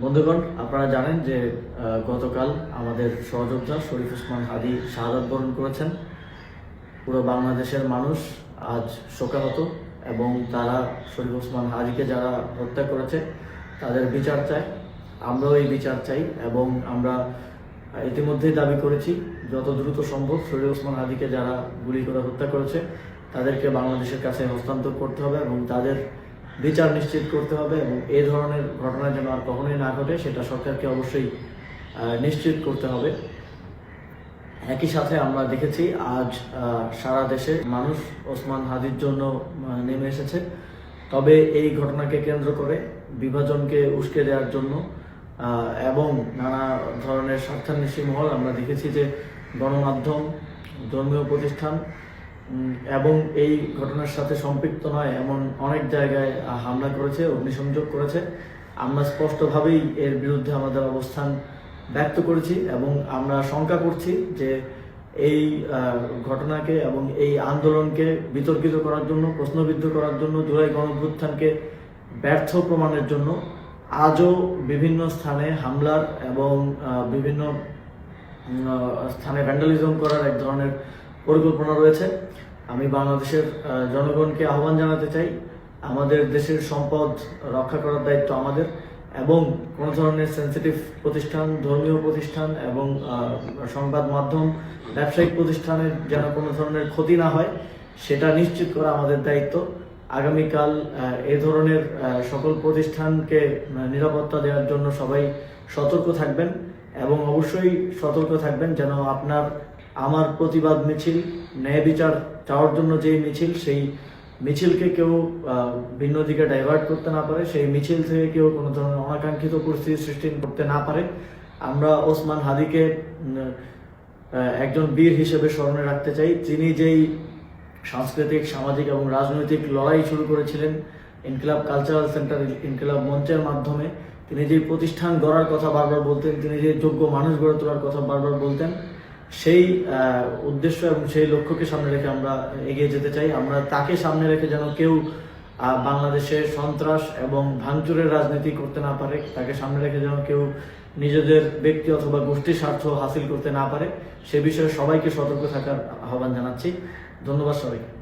বন্ধুগণ, আপনারা জানেন যে গতকাল আমাদের সহযোদ্ধা শরীফ ওসমান হাদী শাহাদাত বরণ করেছেন। পুরো বাংলাদেশের মানুষ আজ শোকাহত এবং তারা শরীফ ওসমান হাদীকে যারা হত্যা করেছে তাদের বিচার চায়। আমরাও এই বিচার চাই এবং আমরা ইতিমধ্যেই দাবি করেছি যত দ্রুত সম্ভব শরীফ ওসমান হাদীকে যারা গুলি করে হত্যা করেছে তাদেরকে বাংলাদেশের কাছে হস্তান্তর করতে হবে এবং তাদের বিচার নিশ্চিত করতে হবে এবং এই ধরনের ঘটনা যেন আর কখনোই না ঘটে সেটা সরকারকে অবশ্যই নিশ্চিত করতে হবে। একই সাথে আমরা দেখেছি আজ সারা দেশে মানুষ ওসমান হাদীর জন্য নেমে এসেছে। তবে এই ঘটনাকে কেন্দ্র করে বিভাজনকে উস্কে দেওয়ার জন্য এবং নানা ধরনের স্বার্থান্বেষী মহল আমরা দেখেছি যে গণমাধ্যম, ধর্মীয় প্রতিষ্ঠান এবং এই ঘটনার সাথে সম্পৃক্ত নয় এমন অনেক জায়গায় হামলা করেছে, অগ্নিসংযোগ করেছে। আমরা স্পষ্টভাবেই এর বিরুদ্ধে আমাদের অবস্থান ব্যক্ত করেছি এবং আমরা শঙ্কা করছি যে এই ঘটনাকে এবং এই আন্দোলনকে বিতর্কিত করার জন্য, প্রশ্নবিদ্ধ করার জন্য, জুলাই গণঅভ্যুত্থানকে ব্যর্থ প্রমাণের জন্য আজও বিভিন্ন স্থানে হামলার এবং বিভিন্ন স্থানে ভ্যান্ডালিজম করার এক ধরনের পরিকল্পনা রয়েছে। আমি বাংলাদেশের জনগণকে আহ্বান জানাতে চাই, আমাদের দেশের সম্পদ রক্ষা করার দায়িত্ব আমাদের এবং কোনো ধরনের সেন্সিটিভ প্রতিষ্ঠান, ধর্মীয় প্রতিষ্ঠান এবং সংবাদ মাধ্যম, ব্যবসায়িক প্রতিষ্ঠানের যেন কোনো ধরনের ক্ষতি না হয় সেটা নিশ্চিত করা আমাদের দায়িত্ব। আগামীকাল এ ধরনের সকল প্রতিষ্ঠানকে নিরাপত্তা দেওয়ার জন্য সবাই সতর্ক থাকবেন এবং অবশ্যই সতর্ক থাকবেন যেন আমার প্রতিবাদ মিছিল, ন্যায় বিচার চাওয়ার জন্য যে মিছিল, সেই মিছিলকে কেউ ভিন্ন দিকে ডাইভার্ট করতে না পারে, সেই মিছিল থেকে কেউ কোনো ধরনের অনাকাঙ্ক্ষিত পরিস্থিতি সৃষ্টি করতে না পারে। আমরা ওসমান হাদীকে একজন বীর হিসেবে স্মরণে রাখতে চাই। তিনি যেই সাংস্কৃতিক, সামাজিক এবং রাজনৈতিক লড়াই শুরু করেছিলেন ইনকিলাব কালচারাল সেন্টার, ইনকিলাব মঞ্চের মাধ্যমে, তিনি যে প্রতিষ্ঠান গড়ার কথা বারবার বলতেন, তিনি যে যোগ্য মানুষ গড়ে তোলার কথা বারবার বলতেন, সেই উদ্দেশ্য এবং সেই লক্ষ্যকে সামনে রেখে আমরা এগিয়ে যেতে চাই। আমরা তাকে সামনে রেখে যেন কেউ বাংলাদেশে সন্ত্রাস এবং ভাঙচুরের রাজনীতি করতে না পারে, তাকে সামনে রেখে যেন কেউ নিজেদের ব্যক্তি অথবা গোষ্ঠীর স্বার্থ হাসিল করতে না পারে, সে বিষয়ে সবাইকে সতর্ক থাকার আহ্বান জানাচ্ছি। ধন্যবাদ সবাইকে।